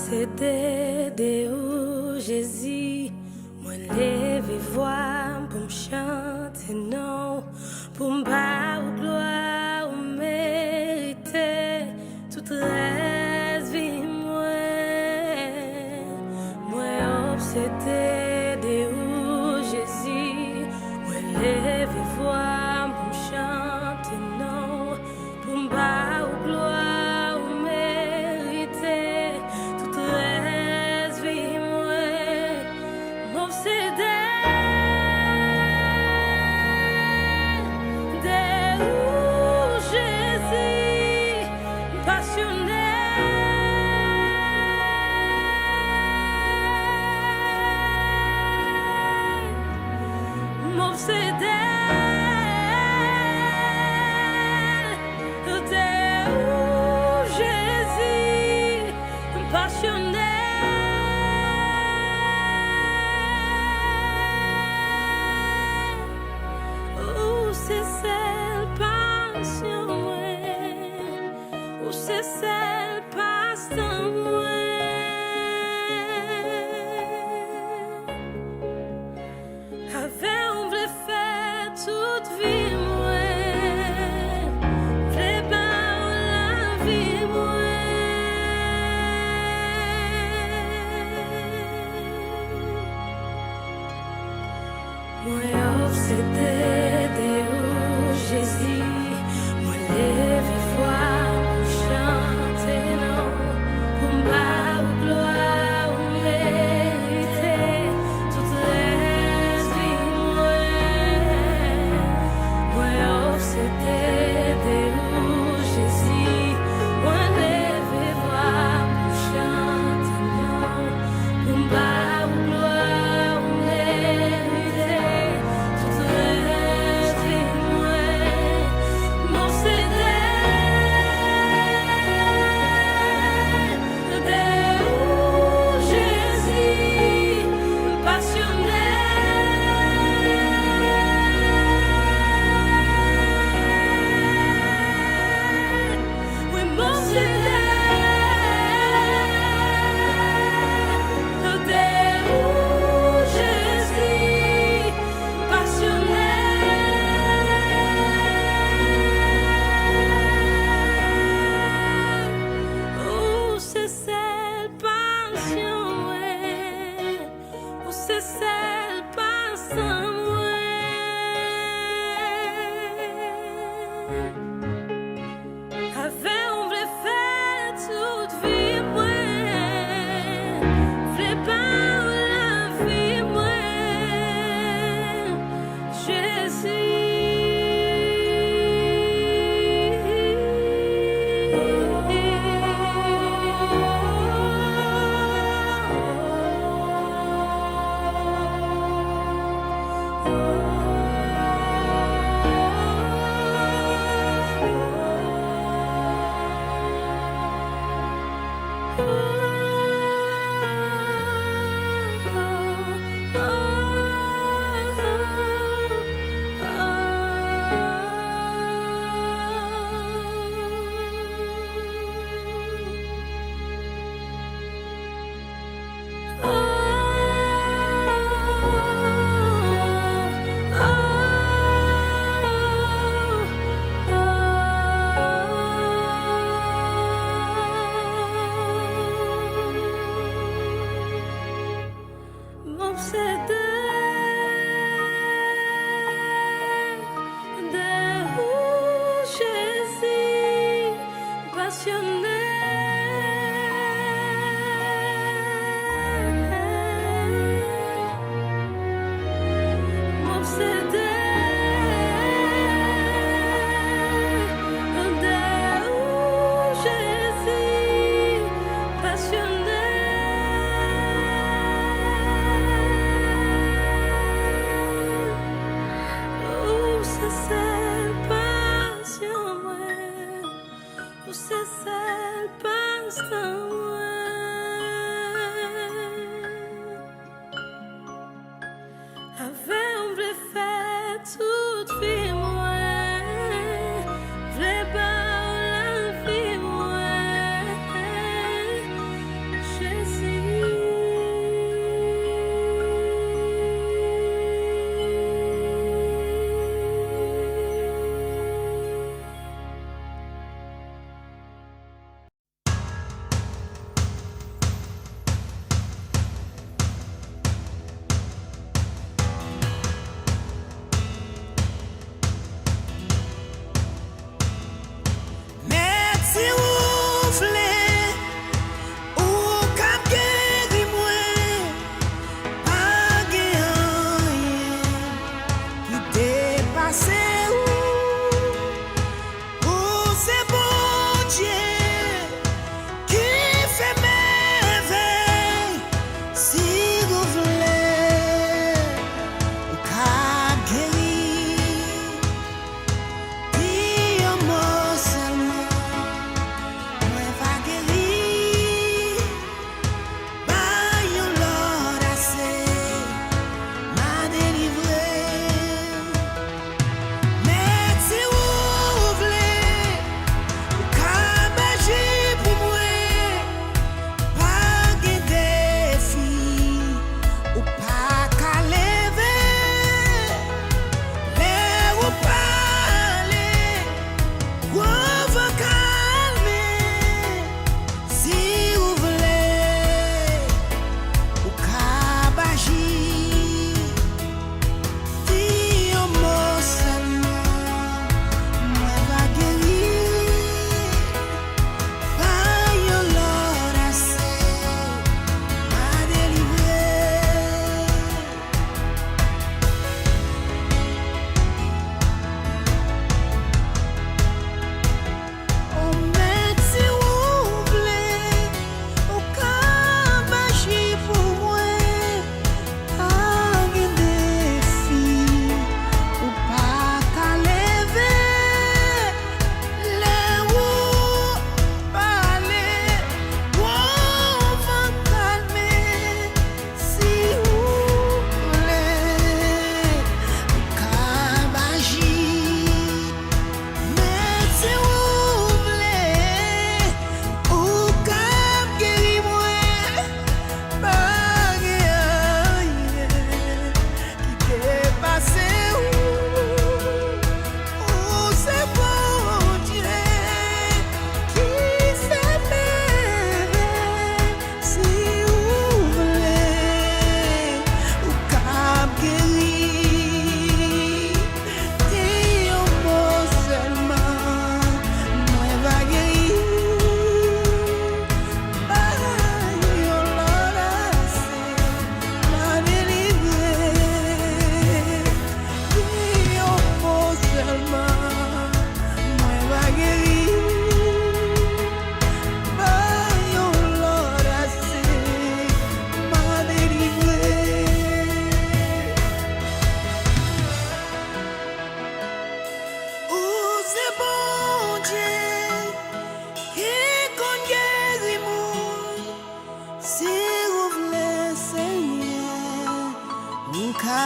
obsédé de Jésus, moi lever voix pour me chanter non, pour me battre gloire ou mériter toute reste vie moi obsédé de Jésus, moi lever voix pour me chanter non, pour me battre gloire ou mériter toute reste vie m'obsédé.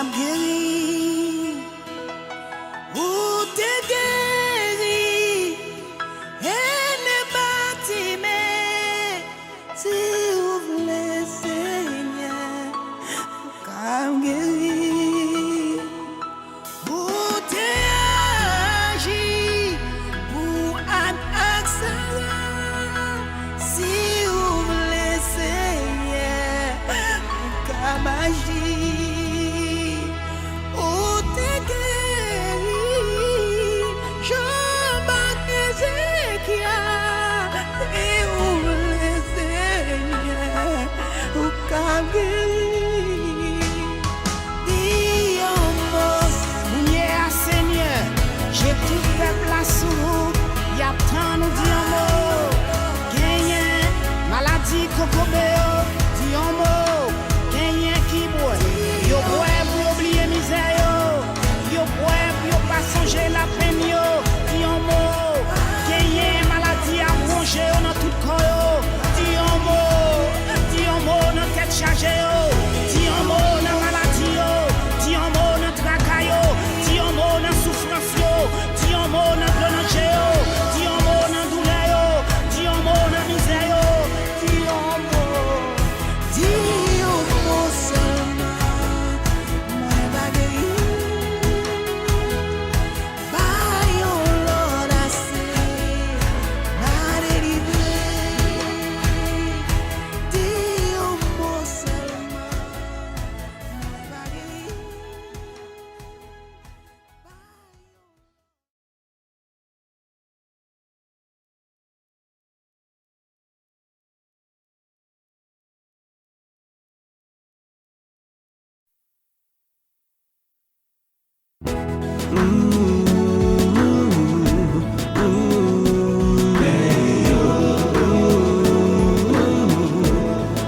guéri, ou t'es guéri, et ne bâtiment, si vous voulez, Seigneur, comme guéri, ou t'es agi, pour un accent, si vous voulez, Seigneur, comme agir. J'ai tout fait place où y a tant nous dit un mot. Gagné, maladie cocobéo, dit un mot. Gagné qui boit, yo boit pour oublier misère. Yo boit pour pas songer la peine yo. Dit un mot. Gagné, maladie à ronger dans tout corps. Dit un mot dans tête chargée. Dit un mot dans maladie yo. Dis un mot dans tracas yo. Dis un mot dans souffrance yo. Dis un mot dans plonge yo. Dis un mot dans douleur yo. Dis un mot dans misère yo. Dis un mot seulement. Moi bagay. By your Lord I say, not deliver. Dis un mot seulement. Moi bagay.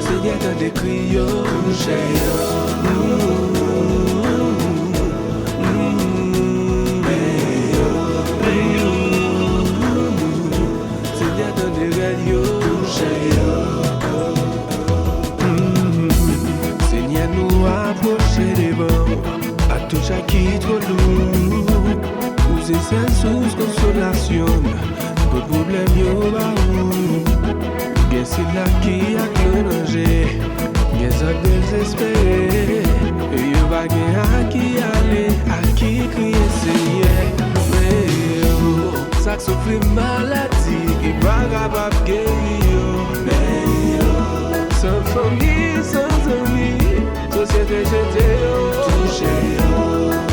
Seigneur t'en décrit yo, Seigneur t'en décrit yo, Seigneur nous approcher devant, à tout chaque qui trop lourd, nous c'est celle source consolation, pour problème yo baou. Bien c'est là qui a clonagé, bien ça désespéré. Et y'a pas à qui aller, à qui crier Seigneur. Mais yo, ça que souffre maladie, qui pas capable de guérir. Mais yo, sans famille, sans amis, société jetée yo. Touché yo,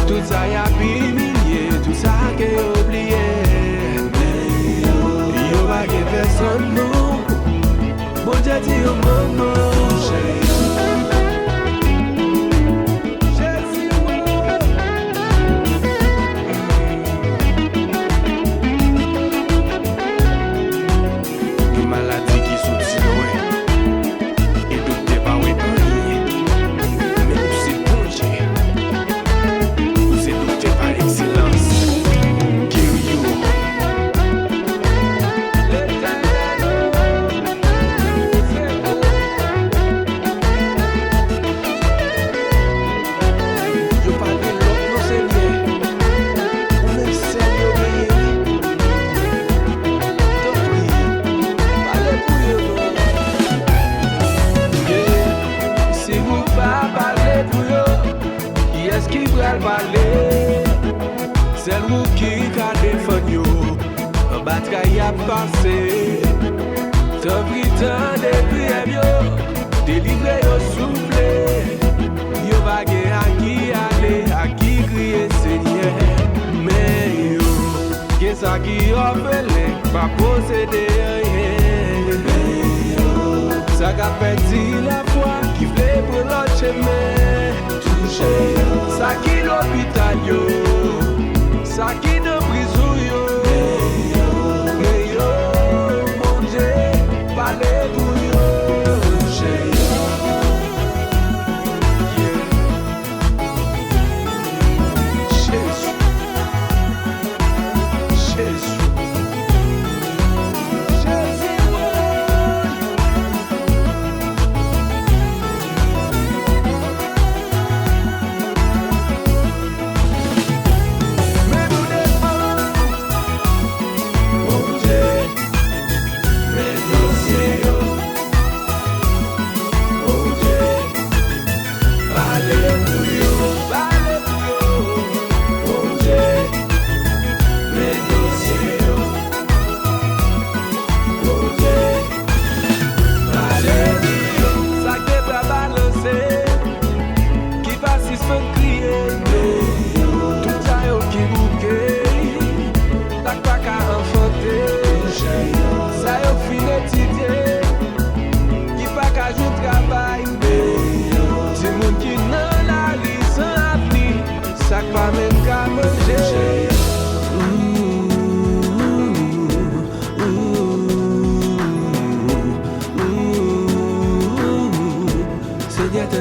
tout ça y a humilié, tout ça qui est oublié. Mais yo, y'a pas personne non. Bon Dieu dit au maman, une maladie qui sortit loin, et docteur pas ouais mais où c'est bon Dieu, où c'est docteur par excellence, guéris-vous. C'est le qui a défendu yo, en bataille a passé. T'as pris tant de prières yo, délivré yo soufflé. Yo va gagner à qui aller, à qui crier Seigneur. Mais yo, qu'est-ce qui appelé, pas posséder rien. Mais yo, ça qu'a perdu la foi, qui voulait pour l'autre chemin. Touché yo, ça qui l'hôpital yo. Ça qui de prison yo, mais yo, mon Dieu, parlez pour yo, Jésus, Jésus, Jésus.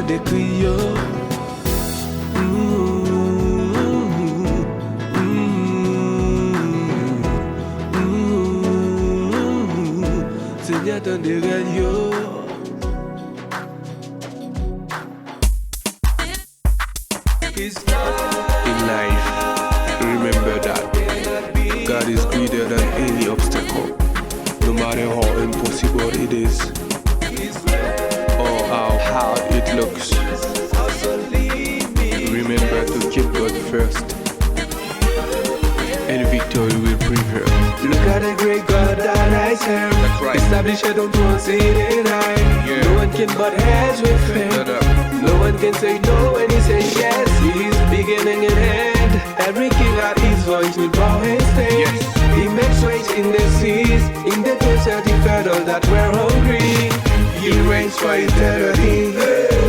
décrit yo. Seigneur, t'en dégage yo. In life, remember that God is greater than any obstacle, no matter how impossible it is or how hard it looks. Remember to keep God first, and victory will bring her. Look at the great God that I serve. Established on once in a night. No one can butt heads with him. No one can say no when he says yes. He's beginning and end. Every king at his voice will bow his face. He makes ways in the seas, in the desert he fed all that were hungry. He reigns for eternity.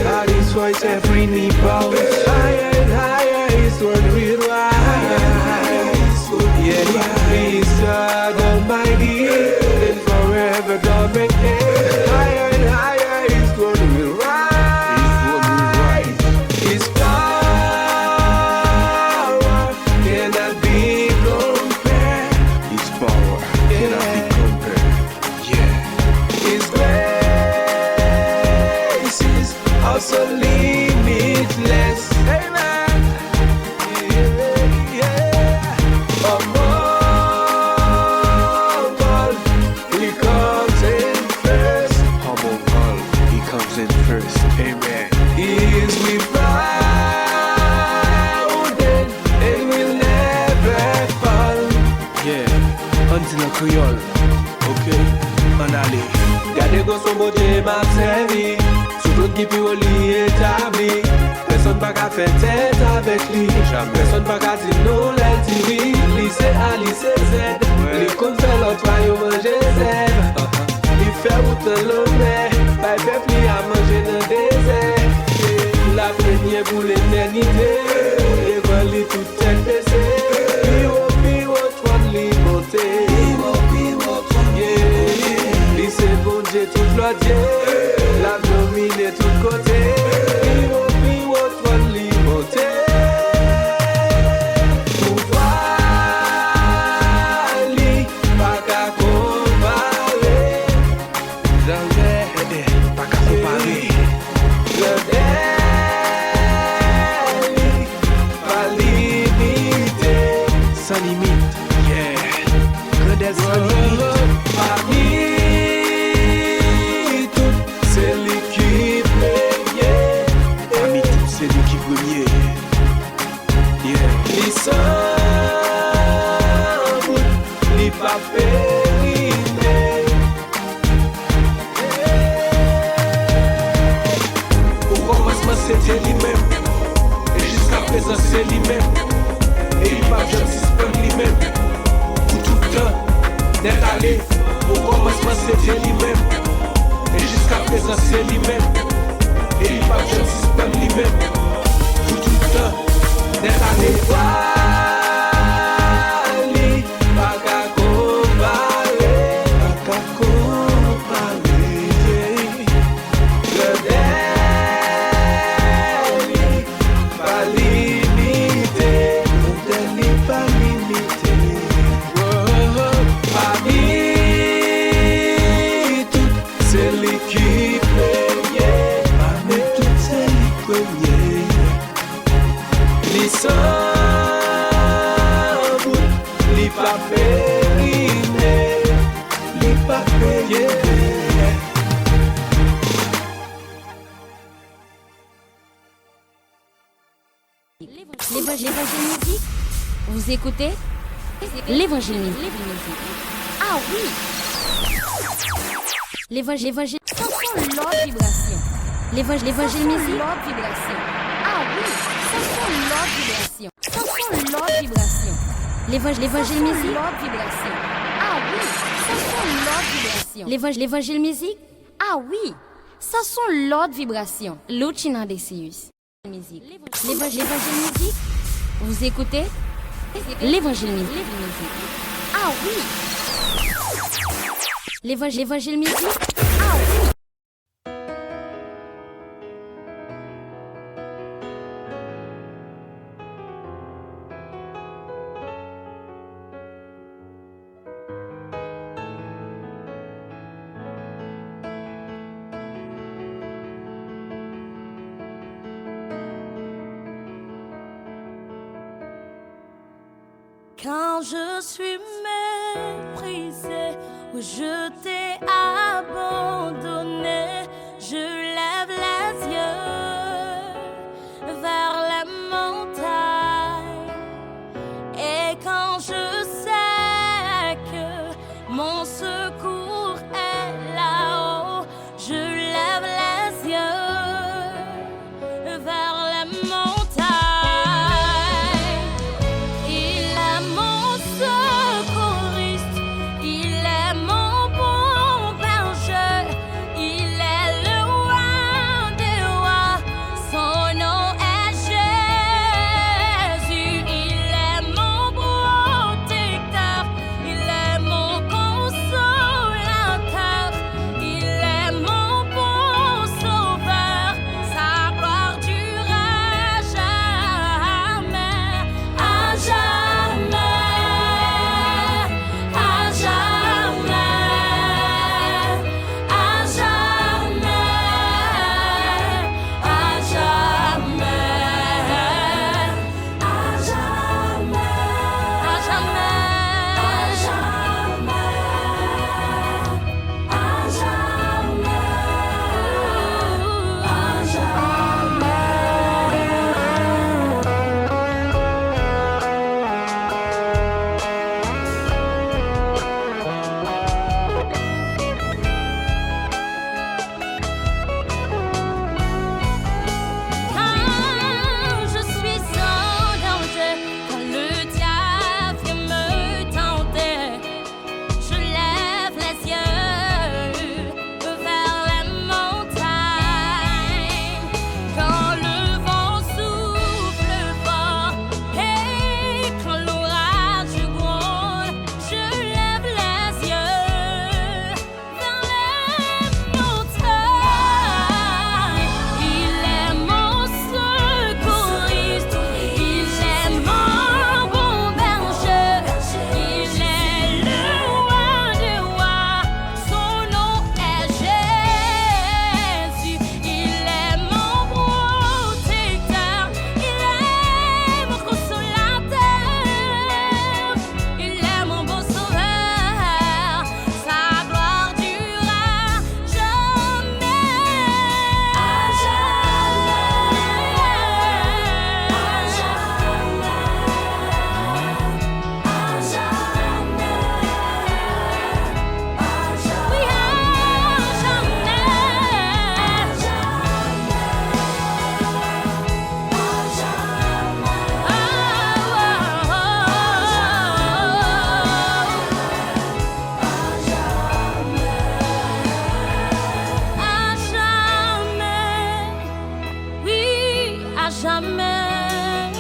At his voice every knee bows. Higher and higher his word will rise. Yeah, he is God Almighty, and forever God reigns. Higher and higher his word will rise. His power cannot be compared. His power cannot be compared. Yeah. His grace is also limitless. Amen. Yeah. Among all, he comes in first. Among all, he comes in first. Amen. He is without and will never fall. Yeah, until a Creole. Okay, on allez. Gardez qu'on son beau Dieu m'a servi. Sous tout qui peut lier établi. Personne pas qu'à faire tête avec lui. Personne pas qu'à dire non l'intiri. Lycée A, lycée Z. Les comptes fait l'autre paille au manger Z. Il fait autant l'homme. Pas peuple à manger dans le désert. La première pour l'éternité. Et voilà tout tête baissée. Pio, toi de liberté. C'est bon Dieu tout l'odier. La domine tout côté. Pio, toi de liberté. Pouvoir li, pas qu'à comparer. Jamais, pas qu'à comparer. Le délit, pas limité. Sans limite, yeah. Grandesse sans limite. Au commencement c'était lui-même, et jusqu'à présent c'est lui-même, et il va jamais suspendre lui-même. Pour tout le temps d'être allé. Au commencement c'était lui-même, et jusqu'à présent c'est lui-même, et il va jamais suspendre lui-même. Pour tout le temps d'être allé. L'évangile musique, vous écoutez l'évangile musique. Ah oui, l'évangile, ça sent l'autre vibration. L'évangile musique, l'autre vibration. Ah oui, ça sent l'autre vibration. Ça sent l'autre vibration. L'évangile musique, l'autre vibration. Ah oui, ça sent l'autre vibration. L'évangile musique, ah oui, ça sent l'autre vibration. Lucina Decius. L'évangile musique, vous écoutez l'évangile musique. Ah oui, l'évangile musique. Ah oui. Quand je suis méprisée, où je t'ai abandonné, je lève les yeux vers la montagne. Et quand je sais que mon secours est là-haut, je lève les yeux vers la montagne. Il est mon secouriste, il est mon bon berger, il est le roi des rois, son nom est Jésus. Il est mon protecteur, il est mon consolateur, il est mon bon sauveur, sa gloire durera jamais, à jamais, à jamais, à jamais, à Quand je suis sans danger, quand le diable me tentait, je lève les yeux vers la montagne. Quand le vent souffle fort et quand l'orage gronde, je lève les yeux vers la montagne. Il est mon secouriste, il est mon bon berger, il est le roi des rois, son nom est Jésus. Il est mon protecteur, il est mon consolateur, il est mon bon sauveur, sa gloire durera jamais,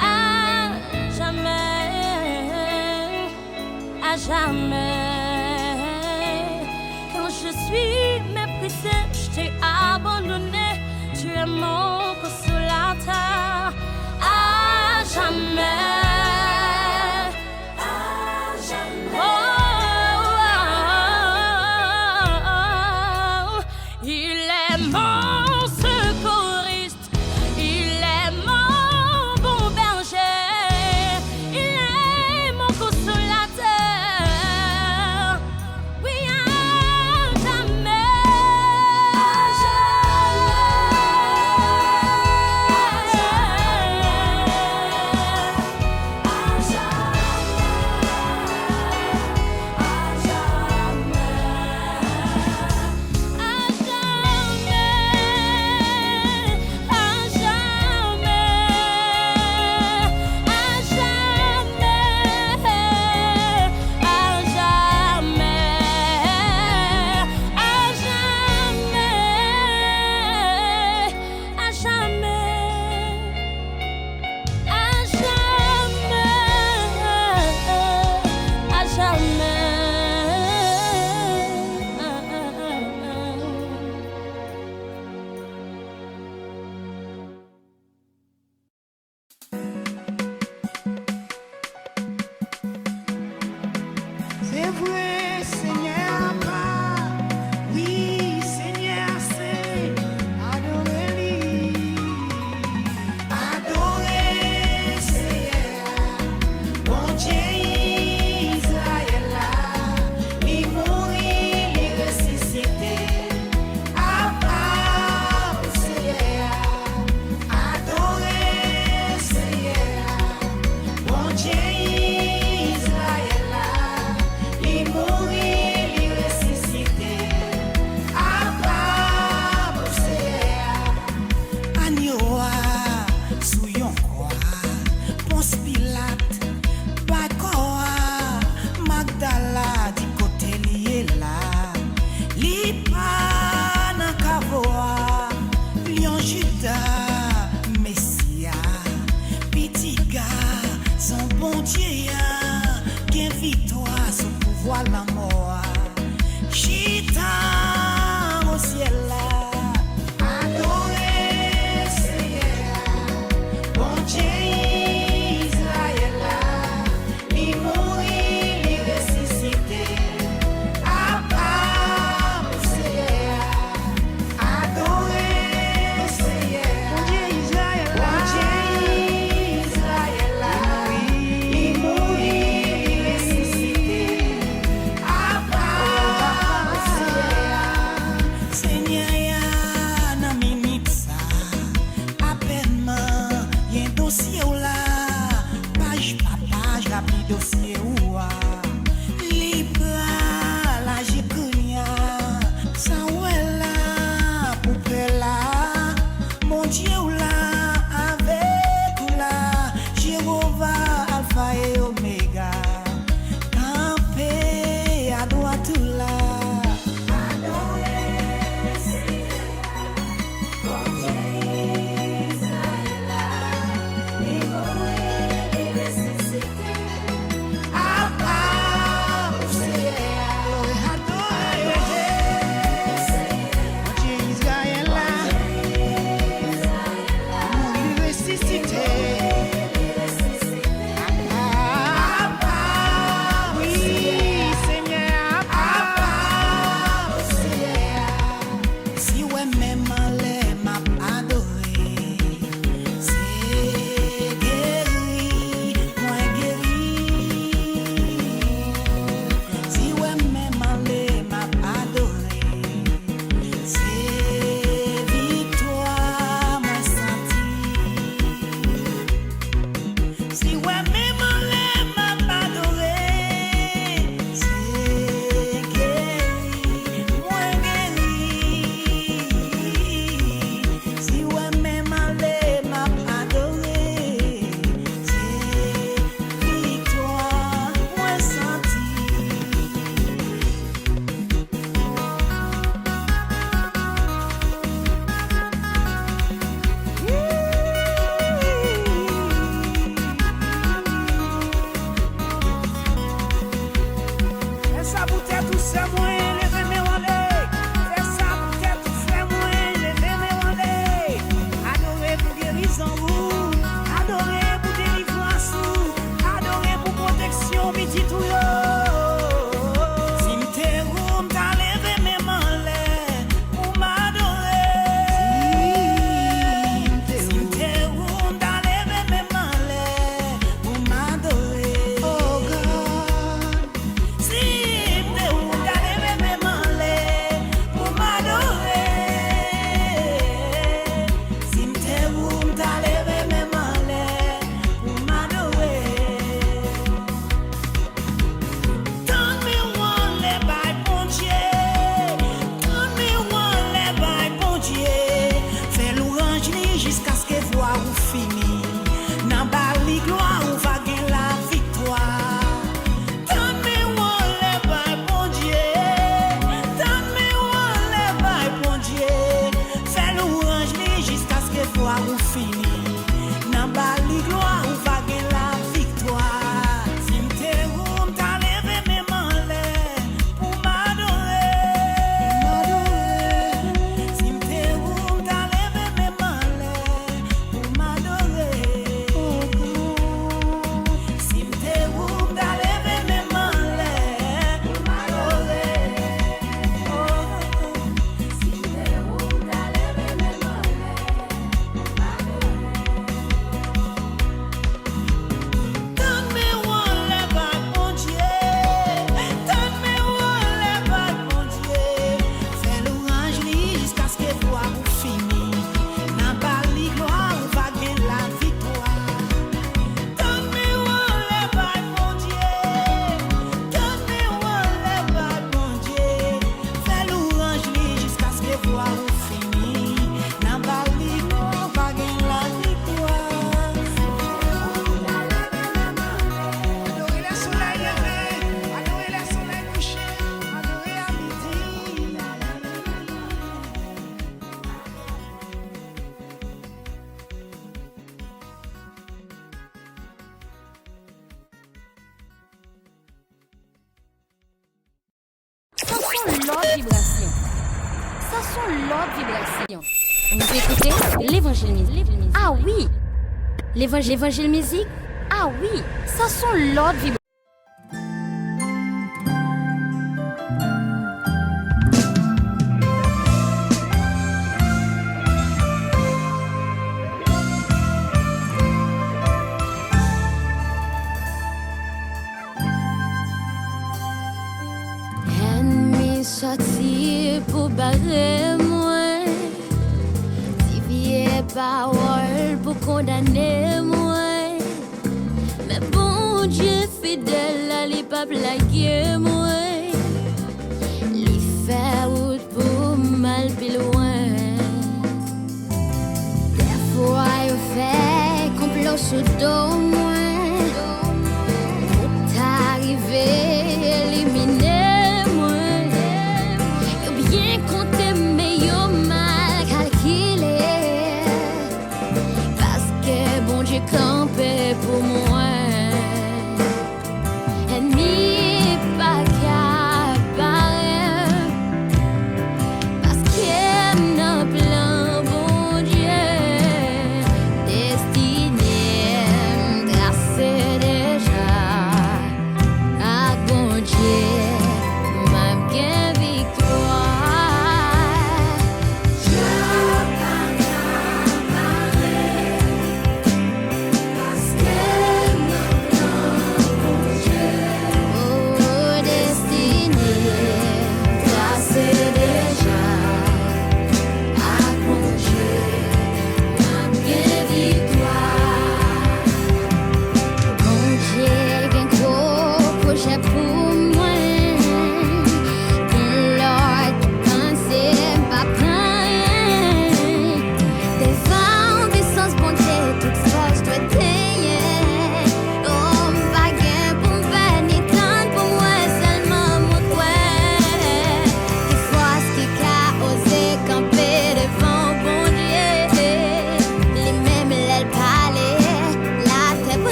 à jamais, à jamais. Quand je suis méprisée, je t'ai abandonné, tu es mon consolateur, à jamais. Il est mon secouriste, il est mon bon berger, il est mon consolateur, oui, à jamais, à C'est vrai, Seigneur, oui, Seigneur, c'est adorer-lui. Adorer, Seigneur, Magdala di côté lié là, li pa nan kavoa, lion Juda, Messia, petit gars, son bon Dieu, qui victoire, son pouvoir la mort, chita au ciel là, adorer Seigneur, bon Dieu. Dossier oua, libra la jikunya, sawela poupela, mon Dieu là avec là, Jéhovah Alpha et Omega, campé à droite là. See sont l'autre vibration. Ça sont l'autre vibration. Vous écoutez l'évangile musique. Ah oui. L'évangile musique. Ah oui. Ça sont l'autre vibration. Sorti pour barrer moi, si vieille parole pour condamner moi, mais bon Dieu fidèle, il pas blaguer moi, il fait route pour mal plus loin. Des fois il fait complot sous dos moi, pour t'arriver éliminer. Compter mais yo mal calculé parce que bon Dieu campé pour moi ennemi pas capable parce que non plan bon Dieu destiné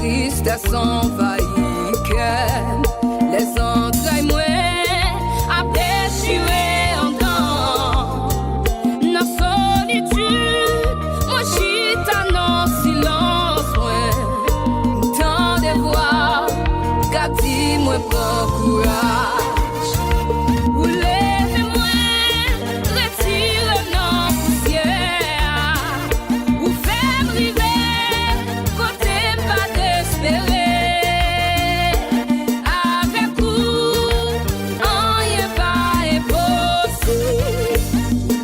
tristesse envahit cœur, les entrailles moins à péchuer en temps. Dans solitude, moi chita dans silence, moins tant de voix, qu'a dit moi prends courage. Ou lève-moi, retire non poussière, ou fais briver, côté pas d'espérer. Avec vous, rien pas impossible.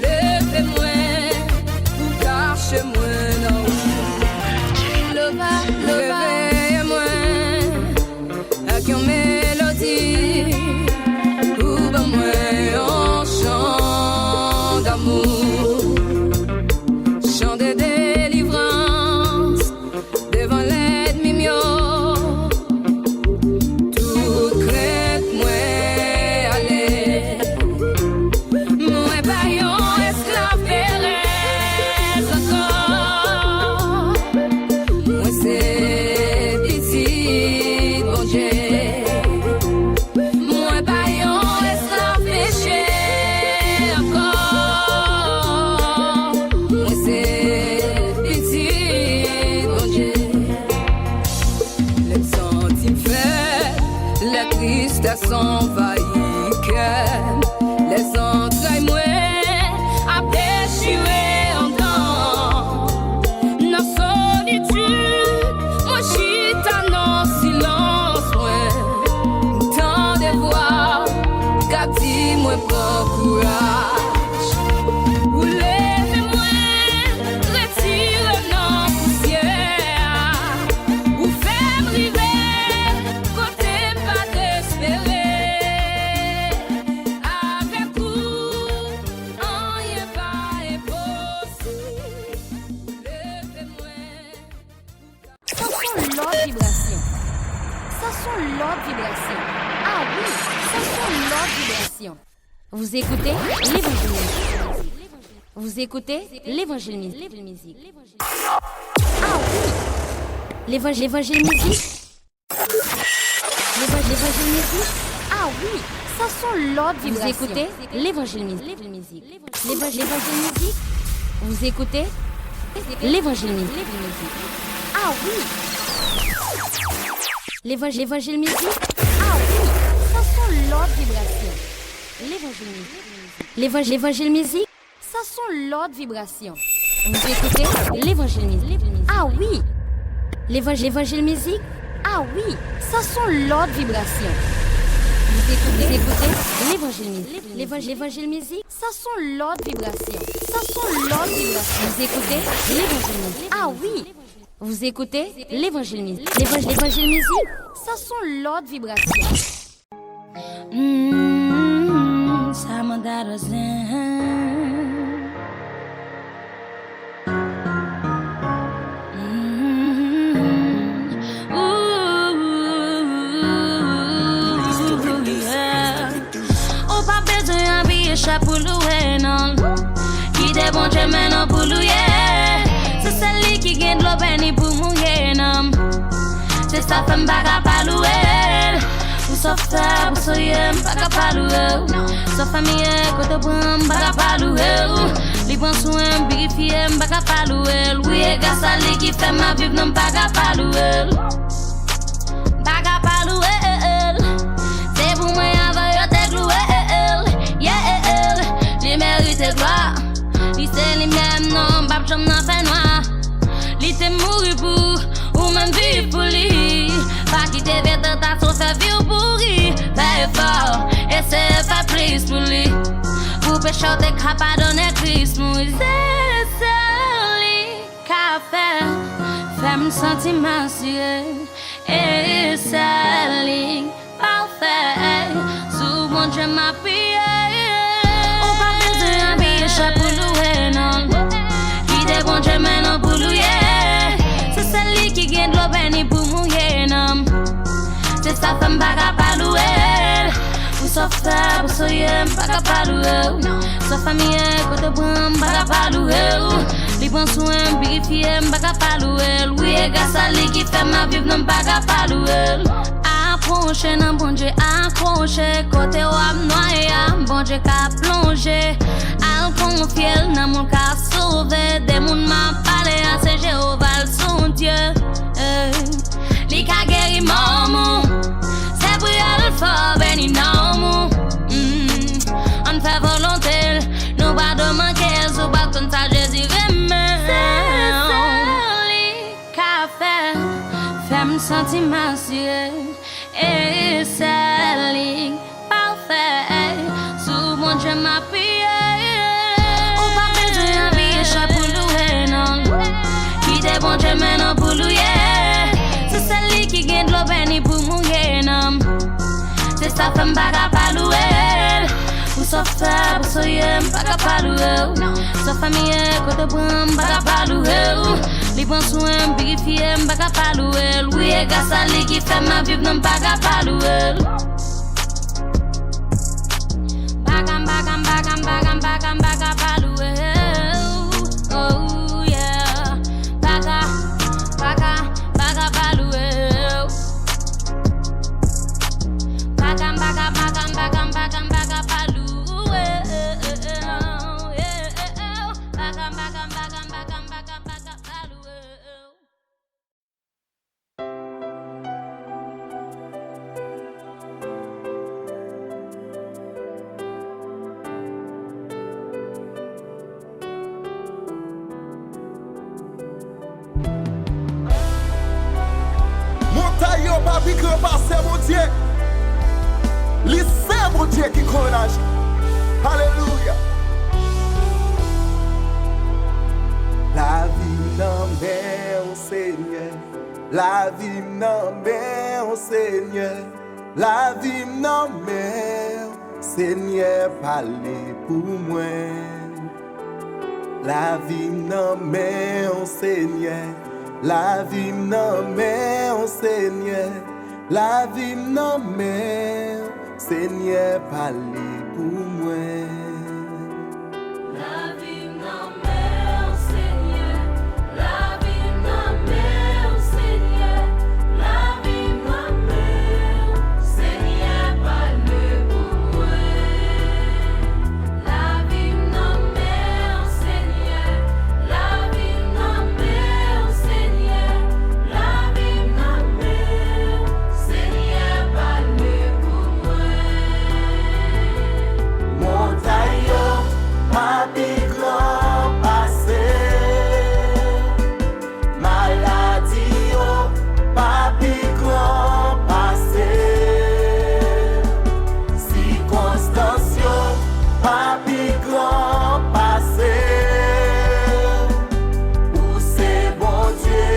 Lève-moi, ou cache-moi non. Réveille-moi, avec une mélodie, ou ben moi un chant d'amour, chant de délivrance devant l'ennemi mio. Toute crainte moi aller, moi baillon esclave Pérez encore. Moi c'est petit bon Dieu, moi baillon esclave péché encore. Moi c'est petit bon Dieu. Les sentiments faibles, la tristesse envahit cœur, les entrailles moins à péchuer en temps. Dans solitude, moi chita dans silence, moins tant de voix, qu'a dit moi prends courage. Ou lève-moi, retire non poussière, ou fais briver, côté pas d'espérer. Avec vous, rien pas impossible. Lève-moi. Ça sent l'autre vibration. Ça sent l'autre vibration. Ah oui, ça sent l'autre vibration. Vous écoutez l'évangile musique. Vous écoutez l'évangile musique. Ah oui, l'évangile musique. L'évangile musique. Ah oui, ça sent l'autre vibration. Vous écoutez l'évangile musique. L'évangile musique. Vous écoutez l'évangile musique. Ah oui. L'évangile musique. Ah oui, ça sent l'autre vibration. L'évangile musique. Ça sent l'autre vibration. Vous écoutez l'évangile musique. Ah oui. L'évangile musique. Ah oui, ça sent l'autre vibration. Vous écoutez l'évangile musique. L'évangile musique. Ça sent l'autre vibration. Ça sent l'autre vibration. Vous écoutez l'évangile musique. Ah oui. Vous écoutez l'évangile musique. L'évangile musique. Ça sent l'autre vibration. Ça m'a darosé. Ou pas besoin d'habiller chapeau loué non. Qui des bons chemins non pour louer. C'est celle qui gagne de l'eau béni pour mouiller non. C'est sa femme baga pas louer. Ou sauf ça, ou soyez baga pas louer. Sa famille côté bon baga pas louer. Les bons soins purifiés baga pas louer. Oui et gars sali qui fait ma vie non baga pas louer. Baga pas louer. C'est pour moi avant yo te louer. Yeah, les mérites gloire. Li c'est les mêmes non, bab j'en n'en fait noir. Li te mouru pour, ou même vivre pour lui. Pas quitter vers ta son fait vivre pour lui. Fais fort, et c'est pas plus pour lui. Pour pécher t'es capable de donner Christ mourir. C'est celui qu'a fait, femme sentiment sérieux. Et celui parfait, sous mon Dieu m'a prié. On pas besoin d'habiller chapeau loué non. Qui des bons Dieu maintenant pour louer. C'est celle qui gagne de l'eau béni pour mouiller non. C'est sa femme baga pas louer. Ou sauf ça, ou soyez baga pas louer. Sa famille côté bon baga pas louer. Li prend soin, purifier, m'baka palouel. Oui, et grâce à lui qui fait ma vie, non m'baka palouel. Accroché, non bon Dieu, accroché. Côté wap noyé, bon Dieu qu'a plongé. Al confier, non mon qu'a sauvé. Des moun m'a parlé, c'est Jéhovah son Dieu. Li qu'a guéri maman. C'est pour elle fort, ben il nomme. On fait volonté, nous pas de manquer, sous pas comme ça, Jésus remet. C'est lui qu'a fait me sentir m'assurer. Et c'est lui parfait, sous mon Dieu m'a prié. On va besoin d'un billet chaque pour louer, non. Qui des bon Dieu maintenant pour louer. C'est celui qui gagne de l'eau béni pour mourir, non. C'est sa femme baga pas louer. Ou sa frère, ou sa yem baga pas louer. Sa famille, côté bon baga pas louer. Li prend soin, purifier, baga pas louer. Oui, et grâce à lui qui fait ma vie, non baga pas louer. Baga pas louer. Oh yeah. Baga pas louer. Baga pas louer. Montagne pas piqué par c'est mon Dieu. C'est mon Dieu qui connaît. Alléluia. La vie n'en met au Seigneur. La vie n'en met au Seigneur. La vie n'en met au Seigneur. Parlez pour moi. La vie n'en met au Seigneur. La vie n'en met au Seigneur. La vie n'en met au Seigneur. Parlez pour moi. La vie n'en met au Seigneur. La vie n'en met au Seigneur. La vie n'en met au Seigneur. Parlez pour moi. La vie n'en met au Seigneur. La vie n'en met au Seigneur. La vie n'en met au Seigneur. Parlez pour moi. Montagne, ma vie grand passé. Maladie, ma vie grand passé. Circonstance, ma vie grand passé. Où c'est bon Dieu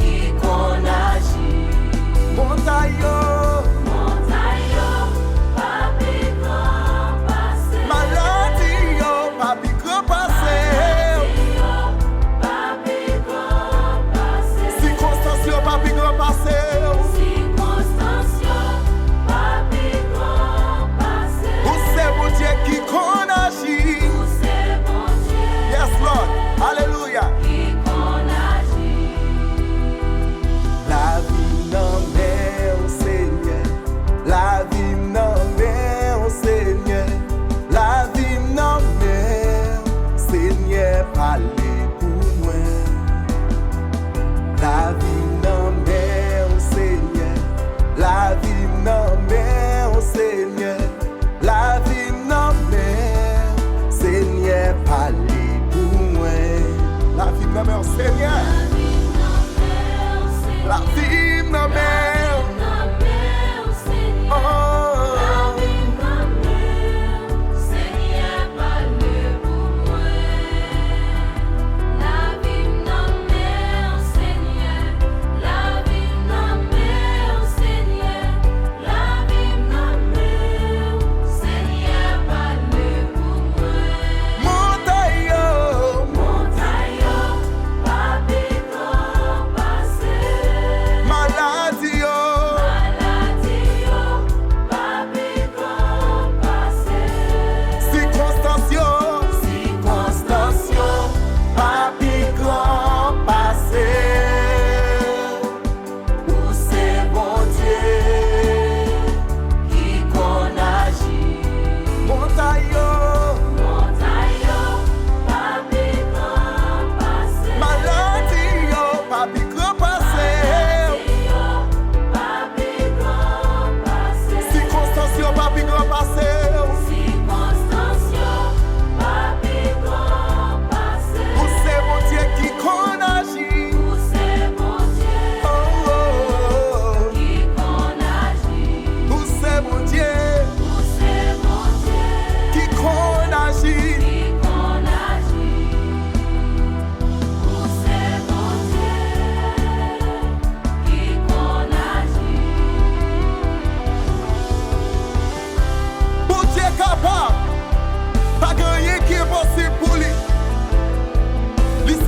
qui qu'on agit. Montagne. Alléluia. La vie n'en met au Seigneur. La vie n'en met au Seigneur. La vie n'en met au Seigneur. Parlez pour moi. La vie n'en met au Seigneur. La vie n'en met au Seigneur. La vie n'en met au Seigneur. Parlez. La vie n'a pas au Seigneur. La vie n'a pas au Seigneur. La vie n'a pas au Seigneur. Parlez pour moi. La vie n'a pas au Seigneur. La vie n'a pas au Seigneur. La vie n'a pas au Seigneur. Parlez pour moi. Montagne. Maladie,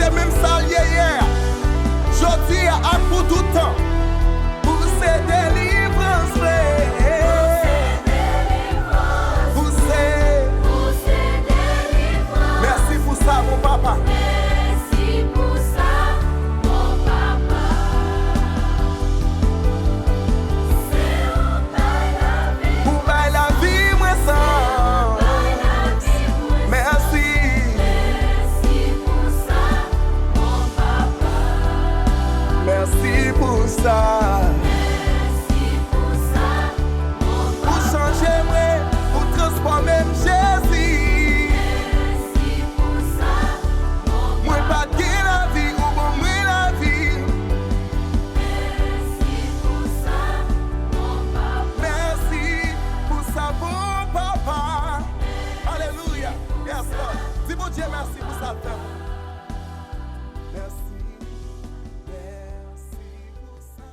c'est même ça hier. Jodi à pour tout temps. Pour ces délivrances vraies. Pour ces délivrances. Merci pour ça mon papa. Merci pour ça, mon papa. C'est un bail la vie. Pour bail la vie, moi sans. Merci. Merci pour ça, mon papa. Merci pour ça. Merci pour ça, mon papa. Pour changer moi, pour transformer Jésus. Merci pour ça, mon Moi papa. pas de la vie ou bon moi la vie. Merci pour ça, mon papa. Merci pour ça bon papa. Alléluia. Yes Lord. Dis bon Dieu merci pour ça. Merci. Merci pour ça.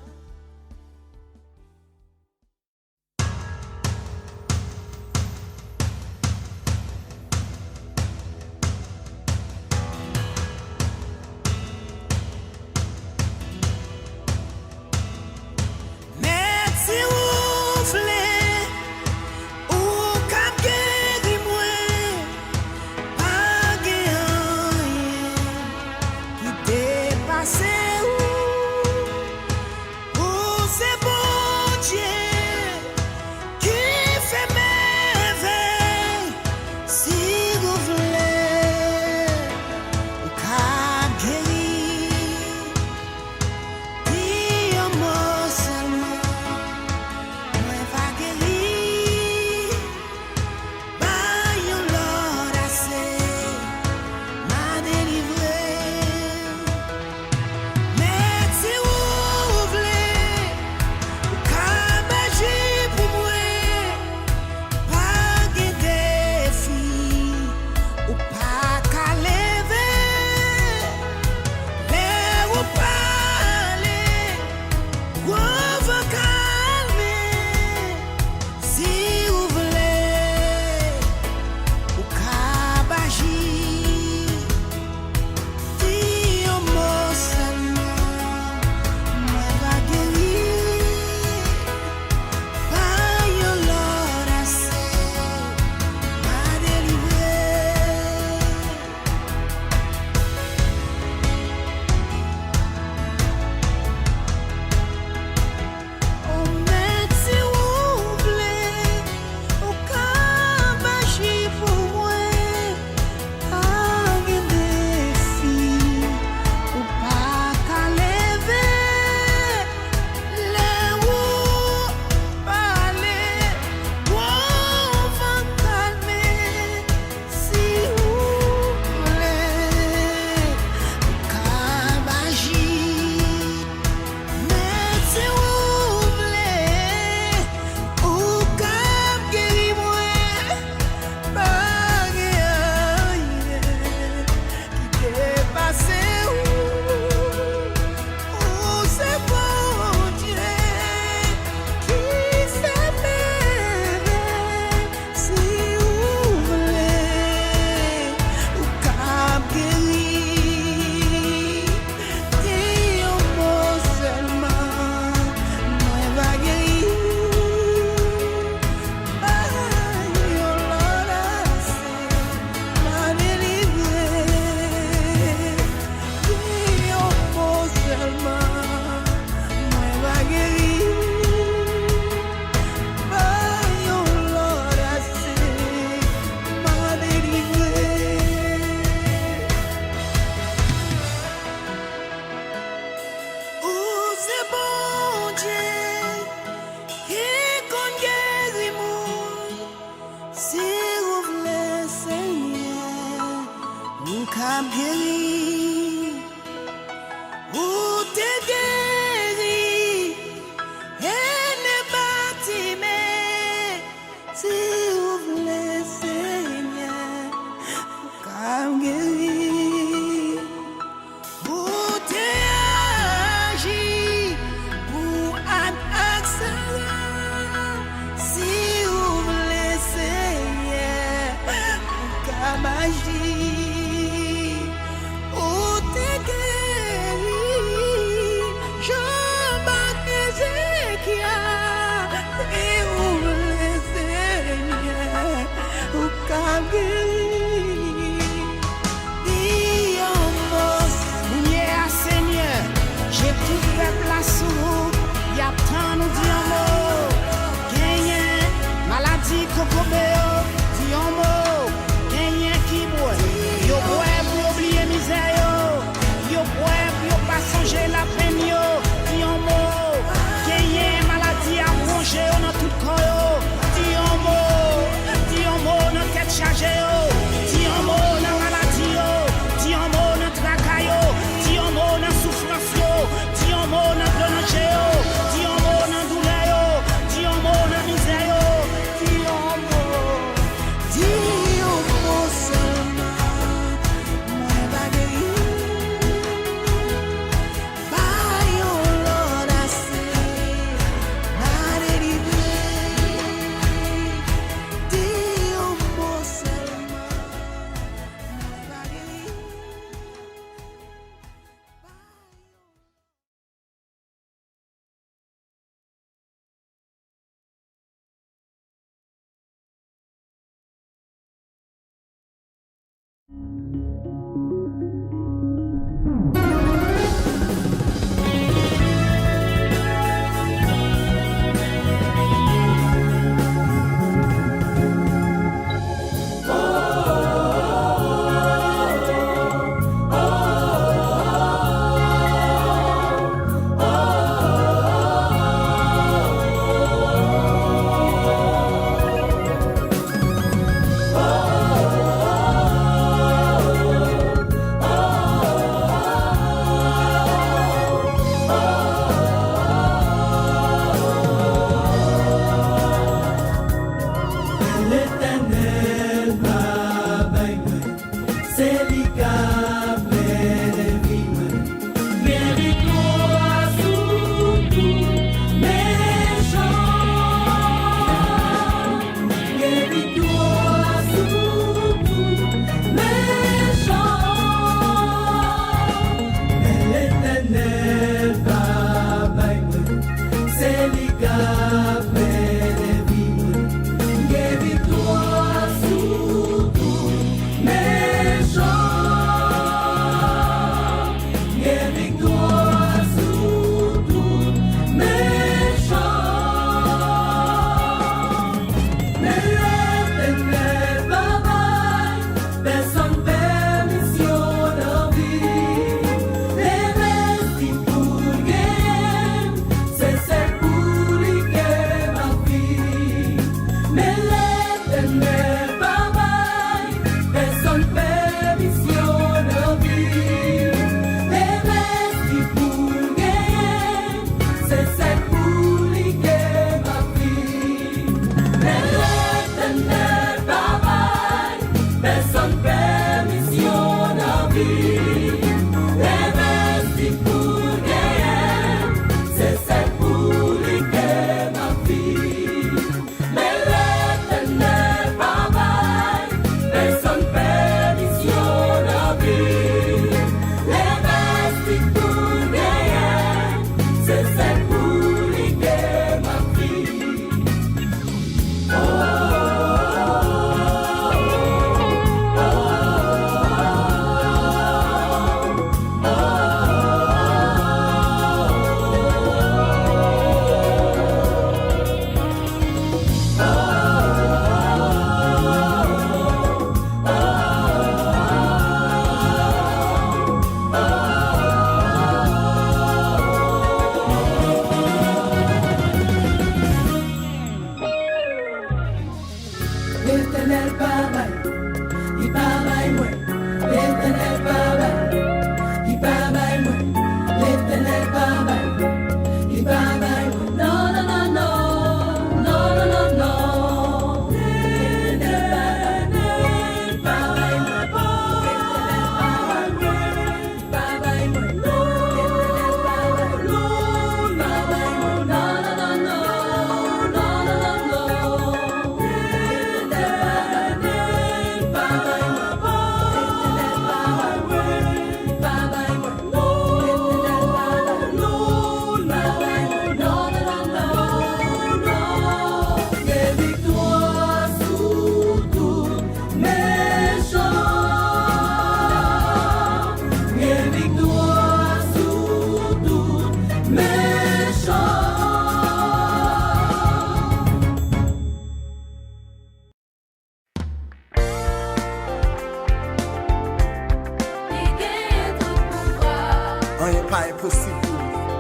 pas impossible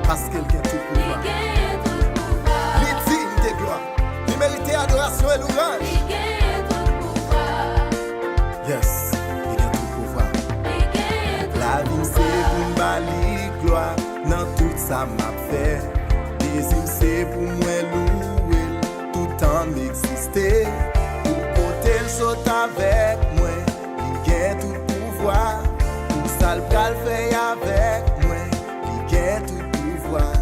parce qu'elle a tout pouvoir. Il digne de gloire, il mérite adoration et louange. Yes, il a tout pouvoir. La vie c'est pour m'bali gloire dans tout ça m'a fait. Désir c'est pour moi louer tout temps m'exister. Pour côté le saute avec moi, il a tout pouvoir. Pour ça le pral fait avec moi, il a tout pouvoir.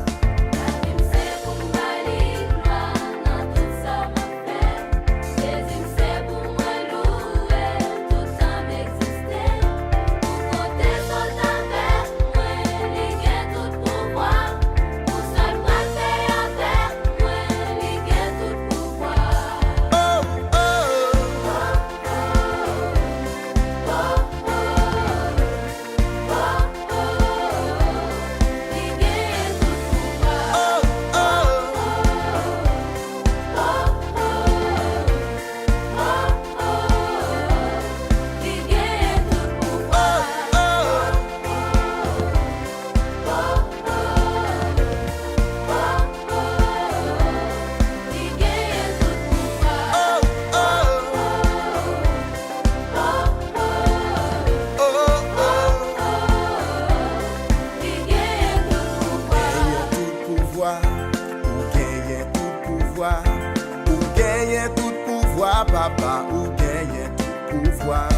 Papa, ou gagne tout pouvoir.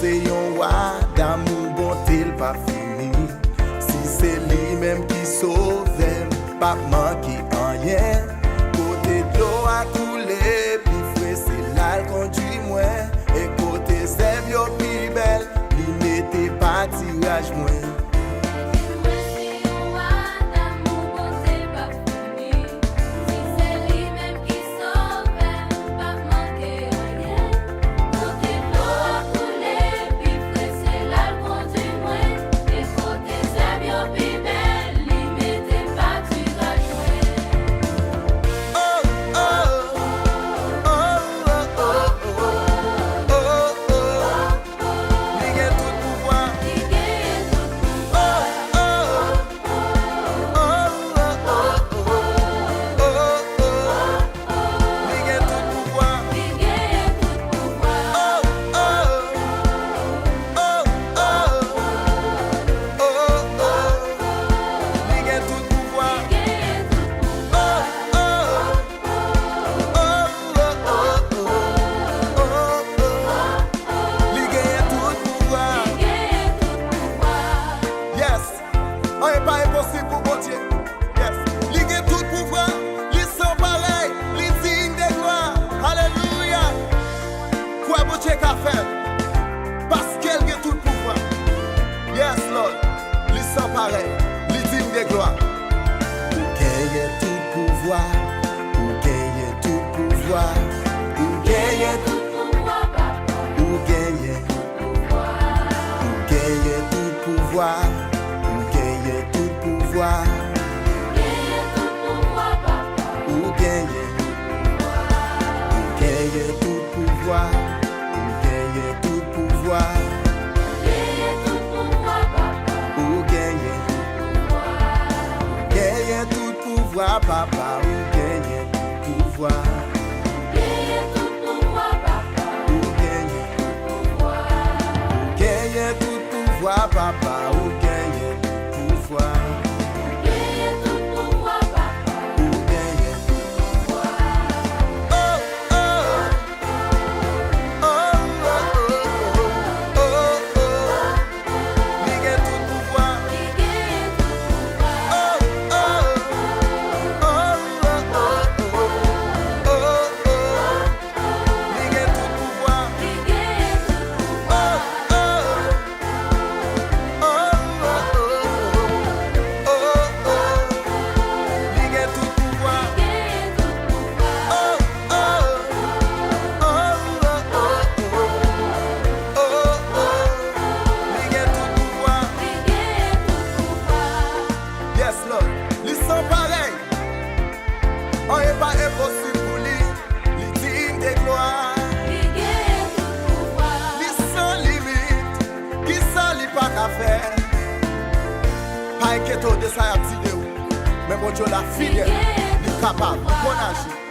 C'est yon roi d'amour, bonté, pas fini. Si c'est lui-même qui sauve, pas manquer rien. Côté de l'eau a coulé, puis frais c'est là le conduit moins. Et côté c'est bio plus belle, lui mettez pas tirage moins. Parce qu'elle a tout le pouvoir. Yes, Lord. Listen pareil. Les dignes de gloire. Ou gagne tout le pouvoir. Ou gagne tout le pouvoir. Ou gagne tout le pouvoir. Ou gagne tout le pouvoir. Ou gagne tout le pouvoir. Ou gagne tout le pouvoir. Papa, ou gagne tout pouvoir. Ou gagne tout pouvoir. Papa, ou gagne tout pouvoir. Ou gagne tout pouvoir. Oh, oh, oh, oh, oh, oh, oh. Lui gagne tout pouvoir. Pas inquiété de ça, y a dit de vous. Mais bon Dieu la fidèle, il est capable, bon âge.